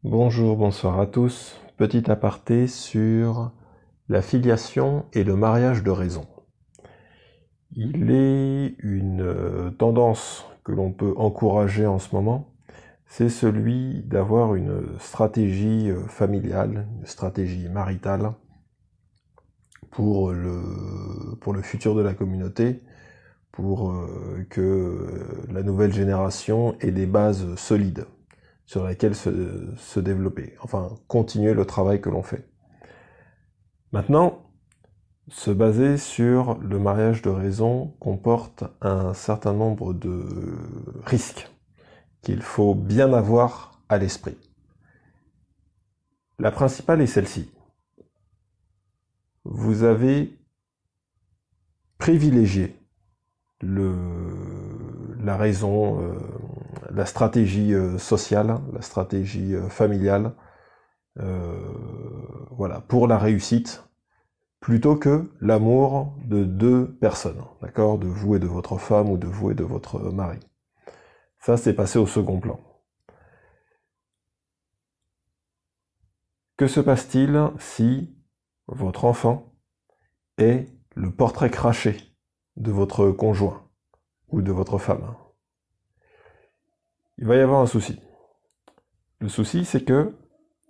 Bonjour, bonsoir à tous. Petit aparté sur la filiation et le mariage de raison. Il est une tendance que l'on peut encourager en ce moment, c'est celui d'avoir une stratégie familiale, une stratégie maritale pour le futur de la communauté, pour que la nouvelle génération ait des bases solides sur laquelle se développer, enfin continuer le travail que l'on fait. Maintenant, se baser sur le mariage de raison comporte un certain nombre de risques qu'il faut bien avoir à l'esprit. La principale est celle-ci. Vous avez privilégié la raison, la stratégie sociale, la stratégie familiale, voilà, pour la réussite, plutôt que l'amour de deux personnes, d'accord, de vous et de votre femme ou de vous et de votre mari. Ça, c'est passé au second plan. Que se passe-t-il si votre enfant est le portrait craché de votre conjoint ou de votre femme? Il va y avoir un souci. Le souci, c'est que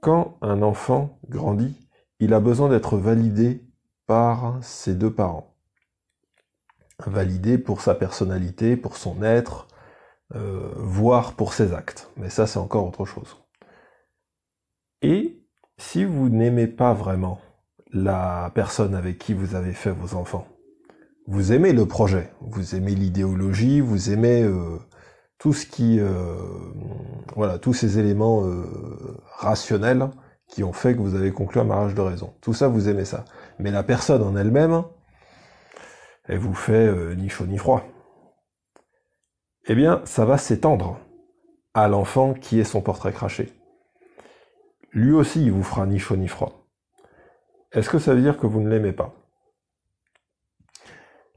quand un enfant grandit, il a besoin d'être validé par ses deux parents. Validé pour sa personnalité, pour son être, voire pour ses actes. Mais ça, c'est encore autre chose. Et si vous n'aimez pas vraiment la personne avec qui vous avez fait vos enfants, vous aimez le projet, vous aimez l'idéologie, vous aimez tout ce qui, voilà, tous ces éléments rationnels qui ont fait que vous avez conclu un mariage de raison. Tout ça, vous aimez ça. Mais la personne en elle-même, elle vous fait ni chaud ni froid. Eh bien, ça va s'étendre à l'enfant qui est son portrait craché. Lui aussi, il vous fera ni chaud ni froid. Est-ce que ça veut dire que vous ne l'aimez pas?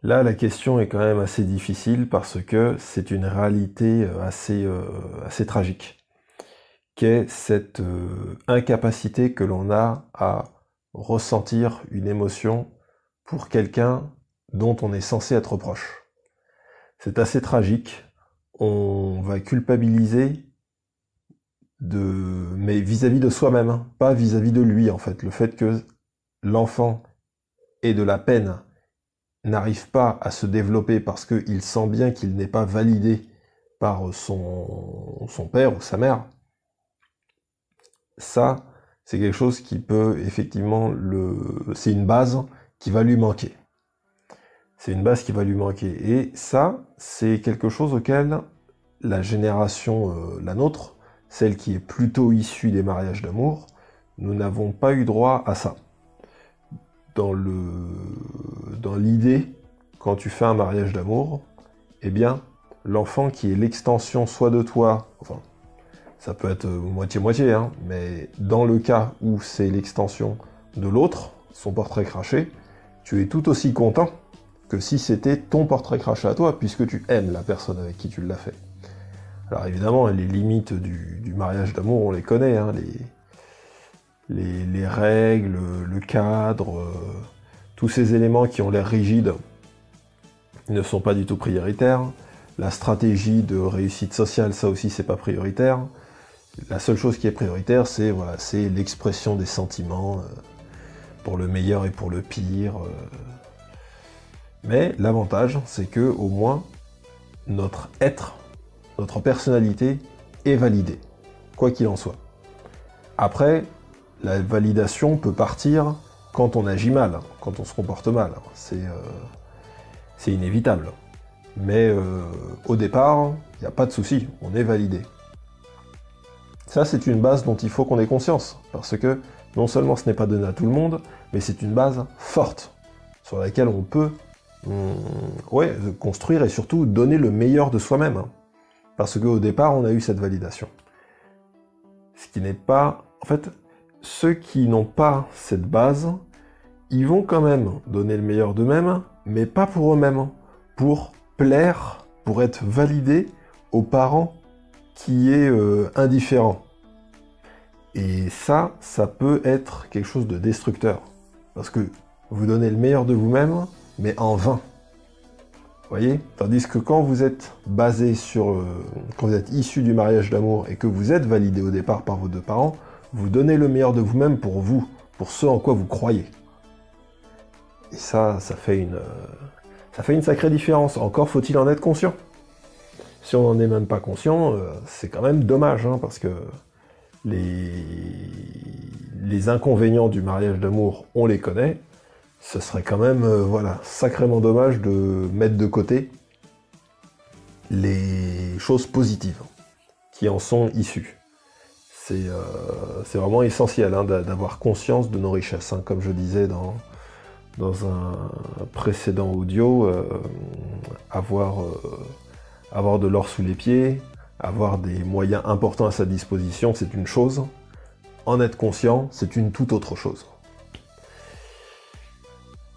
Là, la question est quand même assez difficile parce que c'est une réalité assez tragique, qu'est cette incapacité que l'on a à ressentir une émotion pour quelqu'un dont on est censé être proche. C'est assez tragique. On va culpabiliser mais vis-à-vis de soi-même, hein, pas vis-à-vis de lui en fait. Le fait que l'enfant ait de la peine, n'arrive pas à se développer parce qu'il sent bien qu'il n'est pas validé par son père ou sa mère, ça, c'est quelque chose qui peut effectivement c'est une base qui va lui manquer. C'est une base qui va lui manquer. Et ça, c'est quelque chose auquel la génération, la nôtre, celle qui est plutôt issue des mariages d'amour, nous n'avons pas eu droit à ça. Dans l'idée, quand tu fais un mariage d'amour, eh bien, l'enfant qui est l'extension soit de toi, enfin, ça peut être moitié-moitié, hein, mais dans le cas où c'est l'extension de l'autre, son portrait craché, tu es tout aussi content que si c'était ton portrait craché à toi, puisque tu aimes la personne avec qui tu l'as fait. Alors évidemment, les limites du mariage d'amour, on les connaît, hein, les règles, le cadre, tous ces éléments qui ont l'air rigides ne sont pas du tout prioritaires. La stratégie de réussite sociale, ça aussi, c'est pas prioritaire. La seule chose qui est prioritaire, c'est voilà, c'est l'expression des sentiments pour le meilleur et pour le pire. Mais l'avantage, c'est que au moins notre être, notre personnalité est validée, quoi qu'il en soit. Après, la validation peut partir quand on agit mal, quand on se comporte mal. C'est inévitable. Mais au départ, il n'y a pas de souci, on est validé. Ça, c'est une base dont il faut qu'on ait conscience, parce que non seulement ce n'est pas donné à tout le monde, mais c'est une base forte, sur laquelle on peut construire et surtout donner le meilleur de soi-même. Hein. Parce qu'au départ, on a eu cette validation. Ce qui n'est pas... En fait, ceux qui n'ont pas cette base, ils vont quand même donner le meilleur d'eux-mêmes, mais pas pour eux-mêmes, pour plaire, pour être validés aux parents qui est indifférent. Et ça peut être quelque chose de destructeur. Parce que vous donnez le meilleur de vous-même, mais en vain. Vous voyez? Tandis que quand vous êtes basé sur... quand vous êtes issu du mariage d'amour et que vous êtes validé au départ par vos deux parents, vous donnez le meilleur de vous-même pour vous, pour ce en quoi vous croyez. Et ça fait une sacrée différence. Encore faut-il en être conscient. Si on n'en est même pas conscient, c'est quand même dommage, hein, parce que les inconvénients du mariage d'amour, on les connaît. Ce serait quand même, voilà, sacrément dommage de mettre de côté les choses positives qui en sont issues. C'est vraiment essentiel, hein, d'avoir conscience de nos richesses, hein, comme je disais dans un précédent audio, avoir de l'or sous les pieds, avoir des moyens importants à sa disposition, c'est une chose. En être conscient, c'est une toute autre chose.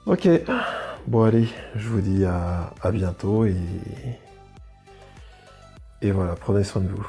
Ok, bon allez, je vous dis à bientôt et voilà, prenez soin de vous.